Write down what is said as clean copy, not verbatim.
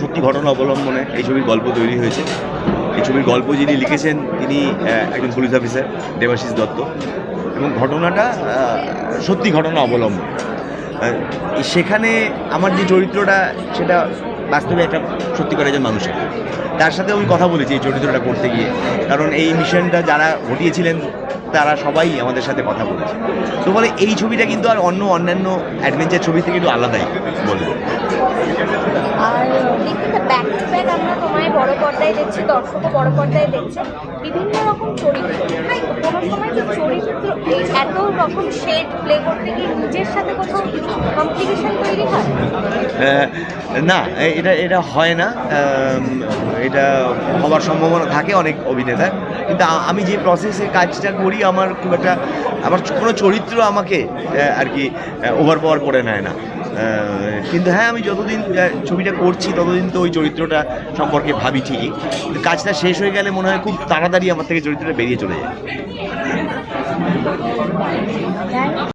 সত্যি ঘটনা অবলম্বনে এই ছবির গল্প তৈরি হয়েছে। এই ছবির গল্প যিনি লিখেছেন তিনি একজন পুলিশ অফিসার দেবাশিস দত্ত, এবং ঘটনাটা সত্যি ঘটনা অবলম্বন। সেখানে আমার যে চরিত্রটা সেটা বাস্তবে একটা সত্যিকার একজন মানুষের, তার সাথে আমি কথা বলেছি এই চরিত্রটা করতে গিয়ে, কারণ এই মিশনটা যারা ঘটিয়েছিলেন তারা সবাই আমাদের সাথে কথা বলেছে। তো বলে এই ছবিটা কিন্তু আর অন্যান্য অ্যাডভেঞ্চার ছবি থেকে একটু আলাদাই বলবো। আর দীপিকা ব্যাক টু ব্যাক আমরা তোমায় বড় পর্দায় দেখছি, দর্শকও বড় পর্দায় দেখছে, বিভিন্ন রকম চরিত্র। কোনো সময় কি চরিত্র এত রকম শেড প্লে করতে গিয়ে নিজের সাথে কোথাও কমপ্লিকেশন তৈরি হয়? না, এটা হয় না। এটা হওয়ার সম্ভাবনা থাকে অনেক অভিনেতার, কিন্তু আমি যে প্রসেসে কাজটা করি আমার খুব একটা, আমার কোনো চরিত্র আমাকে আর কি ওভার পাওয়ার করে নেয় না। কিন্তু হ্যাঁ, আমি যতদিন ছবিটা করছি ততদিন তো ওই চরিত্রটা সম্পর্কে ভাবি ঠিকই, কিন্তু কাজটা শেষ হয়ে গেলে মনে হয় খুব তাড়াতাড়ি আমার থেকে চরিত্রটা বেরিয়ে চলে যায়।